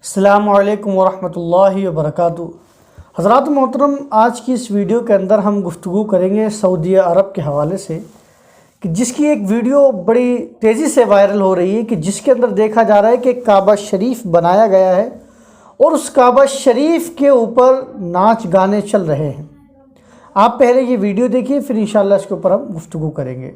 السلام علیکم ورحمۃ اللہ وبرکاتہ۔ حضرات محترم، آج کی اس ویڈیو کے اندر ہم گفتگو کریں گے سعودی عرب کے حوالے سے، کہ جس کی ایک ویڈیو بڑی تیزی سے وائرل ہو رہی ہے، کہ جس کے اندر دیکھا جا رہا ہے کہ کعبہ شریف بنایا گیا ہے اور اس کعبہ شریف کے اوپر ناچ گانے چل رہے ہیں۔ آپ پہلے یہ ویڈیو دیکھیے، پھر انشاءاللہ اس کے اوپر ہم گفتگو کریں گے۔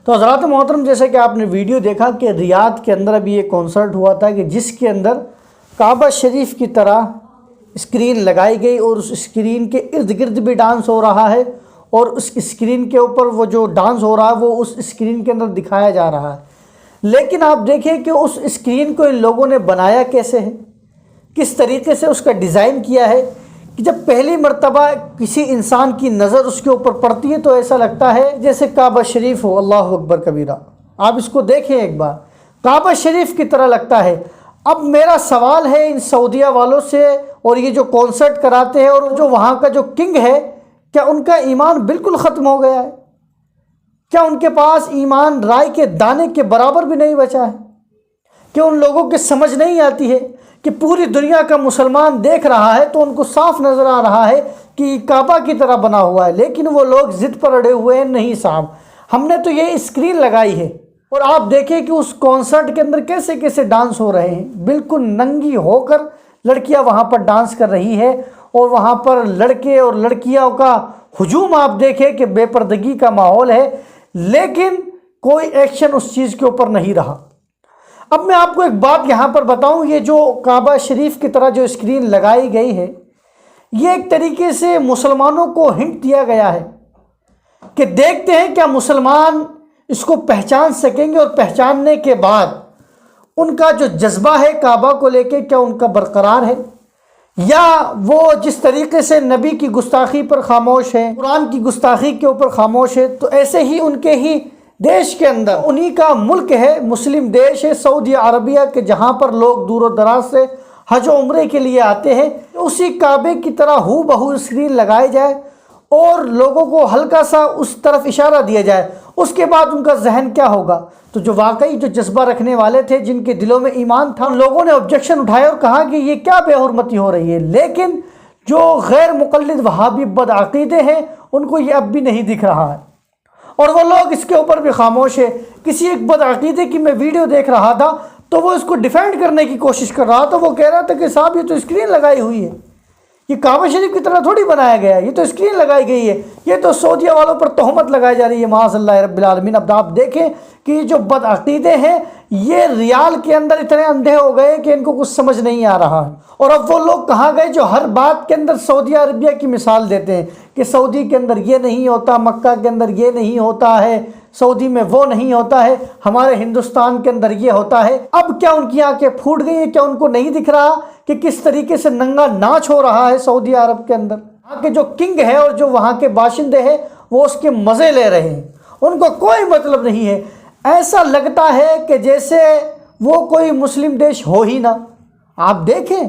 تو حضرات محترم، جیسے کہ آپ نے ویڈیو دیکھا کہ ریاض کے اندر ابھی ایک کنسرٹ ہوا تھا، کہ جس کے اندر کعبہ شریف کی طرح اسکرین لگائی گئی اور اس اسکرین کے ارد گرد بھی ڈانس ہو رہا ہے، اور اس اسکرین کے اوپر وہ جو ڈانس ہو رہا ہے وہ اس اسکرین کے اندر دکھایا جا رہا ہے۔ لیکن آپ دیکھیں کہ اس اسکرین کو ان لوگوں نے بنایا کیسے ہے، کس طریقے سے اس کا ڈیزائن کیا ہے، کہ جب پہلی مرتبہ کسی انسان کی نظر اس کے اوپر پڑتی ہے تو ایسا لگتا ہے جیسے کعبہ شریف ہو۔ اللہ اکبر کبیرہ، آپ اس کو دیکھیں ایک بار، کعبہ شریف کی طرح لگتا ہے۔ اب میرا سوال ہے ان سعودیہ والوں سے، اور یہ جو کانسرٹ کراتے ہیں اور جو وہاں کا جو کنگ ہے، کیا ان کا ایمان بالکل ختم ہو گیا ہے؟ کیا ان کے پاس ایمان رائے کے دانے کے برابر بھی نہیں بچا ہے؟ کہ ان لوگوں کی سمجھ نہیں آتی ہے کہ پوری دنیا کا مسلمان دیکھ رہا ہے تو ان کو صاف نظر آ رہا ہے کہ کعبہ کی طرح بنا ہوا ہے، لیکن وہ لوگ ضد پر اڑے ہوئے ہیں، نہیں صاحب ہم نے تو یہ اسکرین لگائی ہے۔ اور آپ دیکھیں کہ اس کانسرٹ کے اندر کیسے کیسے ڈانس ہو رہے ہیں، بالکل ننگی ہو کر لڑکیاں وہاں پر ڈانس کر رہی ہے، اور وہاں پر لڑکے اور لڑکیوں کا ہجوم آپ دیکھیں کہ بے پردگی کا ماحول ہے، لیکن کوئی ایکشن اس چیز کے اوپر نہیں رہا۔ اب میں آپ کو ایک بات یہاں پر بتاؤں، یہ جو کعبہ شریف کی طرح جو اسکرین لگائی گئی ہے، یہ ایک طریقے سے مسلمانوں کو ہنٹ دیا گیا ہے کہ دیکھتے ہیں کیا مسلمان اس کو پہچان سکیں گے، اور پہچاننے کے بعد ان کا جو جذبہ ہے کعبہ کو لے کے کیا ان کا برقرار ہے، یا وہ جس طریقے سے نبی کی گستاخی پر خاموش ہے، قرآن کی گستاخی کے اوپر خاموش ہے، تو ایسے ہی ان کے ہی دیش کے اندر، انہی کا ملک ہے، مسلم دیش ہے سعودی عربیہ کے، جہاں پر لوگ دور و دراز سے حج و عمرے کے لیے آتے ہیں، اسی کعبے کی طرح ہو بہو اسکرین لگائے جائے اور لوگوں کو ہلکا سا اس طرف اشارہ دیا جائے، اس کے بعد ان کا ذہن کیا ہوگا؟ تو جو واقعی جو جذبہ رکھنے والے تھے، جن کے دلوں میں ایمان تھا، ان لوگوں نے آبجیکشن اٹھایا اور کہا کہ یہ کیا بے حرمتی ہو رہی ہے۔ لیکن جو غیر مقلد وہابی بدعقیدے ہیں، ان کو یہ اب بھی نہیں دکھ رہا ہے، اور وہ لوگ اس کے اوپر بھی خاموش ہے۔ کسی ایک بدعقیدے کی میں ویڈیو دیکھ رہا تھا تو وہ اس کو ڈیفینڈ کرنے کی کوشش کر رہا تھا، وہ کہہ رہا تھا کہ صاحب یہ تو اسکرین لگائی ہوئی ہے، یہ کعبہ شریف کی طرح تھوڑی بنایا گیا ہے، یہ تو اسکرین لگائی گئی ہے، یہ تو سعودیہ والوں پر تہمت لگائی جا رہی ہے، معاذ اللہ رب العالمین۔ اب آپ دیکھیں کہ یہ جو بدعقیدے ہیں، یہ ریال کے اندر اتنے اندھے ہو گئے کہ ان کو کچھ سمجھ نہیں آ رہا ہے۔ اور اب وہ لوگ کہاں گئے جو ہر بات کے اندر سعودی عربیہ کی مثال دیتے ہیں کہ سعودی کے اندر یہ نہیں ہوتا، مکہ کے اندر یہ نہیں ہوتا ہے، سعودی میں وہ نہیں ہوتا ہے، ہمارے ہندوستان کے اندر یہ ہوتا ہے۔ اب کیا ان کی آنکھیں پھوٹ گئی ہیں؟ کیا ان کو نہیں دکھ رہا کہ کس طریقے سے ننگا ناچ ہو رہا ہے سعودی عرب کے اندر؟ وہاں کے جو کنگ ہے اور جو وہاں کے باشندے ہیں، وہ اس کے مزے لے رہے ہیں، ان کو کوئی مطلب نہیں ہے۔ ایسا لگتا ہے کہ جیسے وہ کوئی مسلم دیش ہو ہی نہ۔ آپ دیکھیں،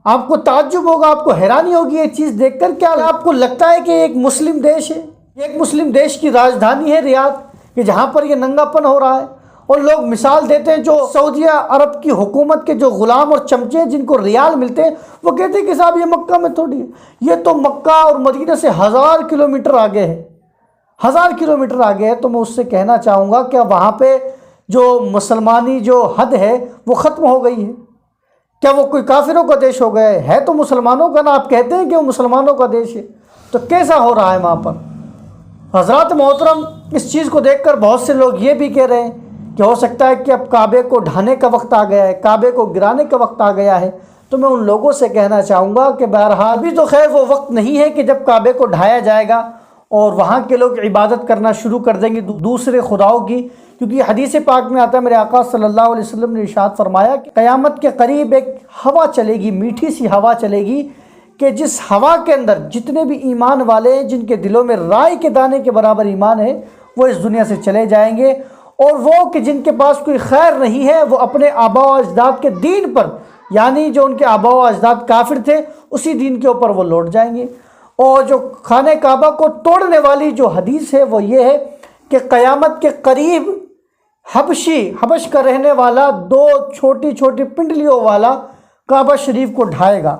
آپ کو تعجب ہوگا، آپ کو حیرانی ہوگی یہ چیز دیکھ کر۔ کیا آپ کو لگتا ہے کہ ایک مسلم دیش ہے، ایک مسلم دیش کی راجدھانی ہے ریاض، کہ جہاں پر یہ ننگا پن ہو رہا ہے؟ اور لوگ مثال دیتے ہیں، جو سعودیہ عرب کی حکومت کے جو غلام اور چمچے ہیں، جن کو ریال ملتے ہیں، وہ کہتے ہیں کہ صاحب یہ مکہ میں تھوڑی ہے، یہ تو مکہ اور مدینہ سے 1000 کلومیٹر آگے ہے، 1000 کلومیٹر آگے ہے۔ تو میں اس سے کہنا چاہوں گا کہ وہاں پہ جو مسلمانی جو حد ہے وہ ختم ہو گئی ہے؟ کیا وہ کوئی کافروں کا دیش ہو گیا ہے تو مسلمانوں کا نا، آپ کہتے ہیں کہ وہ مسلمانوں کا دیش ہے، تو کیسا ہو رہا ہے وہاں پر؟ حضرات محترم، اس چیز کو دیکھ کر بہت سے لوگ یہ بھی کہہ رہے ہیں کہ ہو سکتا ہے کہ اب کعبے کو ڈھانے کا وقت آ گیا ہے، کعبے کو گرانے کا وقت آ گیا ہے۔ تو میں ان لوگوں سے کہنا چاہوں گا کہ بہرحال ابھی تو خیر وہ وقت نہیں ہے کہ جب کعبے کو ڈھایا جائے گا اور وہاں کے لوگ عبادت کرنا شروع کر دیں گے دوسرے خداؤں کی، کیونکہ حدیث پاک میں آتا ہے، میرے آقا صلی اللہ علیہ وسلم نے ارشاد فرمایا کہ قیامت کے قریب ایک ہوا چلے گی، میٹھی سی ہوا چلے گی، کہ جس ہوا کے اندر جتنے بھی ایمان والے ہیں، جن کے دلوں میں رائے کے دانے کے برابر ایمان ہے، وہ اس دنیا سے چلے جائیں گے، اور وہ کہ جن کے پاس کوئی خیر نہیں ہے، وہ اپنے آباء و اجداد کے دین پر، یعنی جو ان کے آباء و اجداد کافر تھے اسی دین کے اوپر وہ لوٹ جائیں گے۔ اور جو خانہ کعبہ کو توڑنے والی جو حدیث ہے وہ یہ ہے کہ قیامت کے قریب حبش کا رہنے والا 2 چھوٹی چھوٹی پنڈلیوں والا کعبہ شریف کو ڈھائے گا۔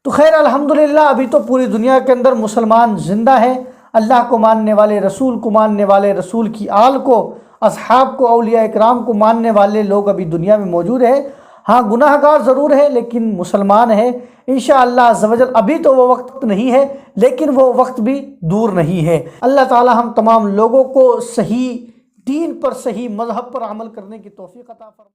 تو خیر الحمدللہ ابھی تو پوری دنیا کے اندر مسلمان زندہ ہیں، اللہ کو ماننے والے، رسول کو ماننے والے، رسول کی آل کو، اصحاب کو، اولیاء اکرام کو ماننے والے لوگ ابھی دنیا میں موجود ہیں۔ ہاں گناہ گار ضرور ہے لیکن مسلمان ہیں انشاءاللہ عز و جل۔ ابھی تو وہ وقت نہیں ہے لیکن وہ وقت بھی دور نہیں ہے۔ اللہ تعالی ہم تمام لوگوں کو صحیح دین پر، صحیح مذہب پر عمل کرنے کی توفیق عطا فرمائے۔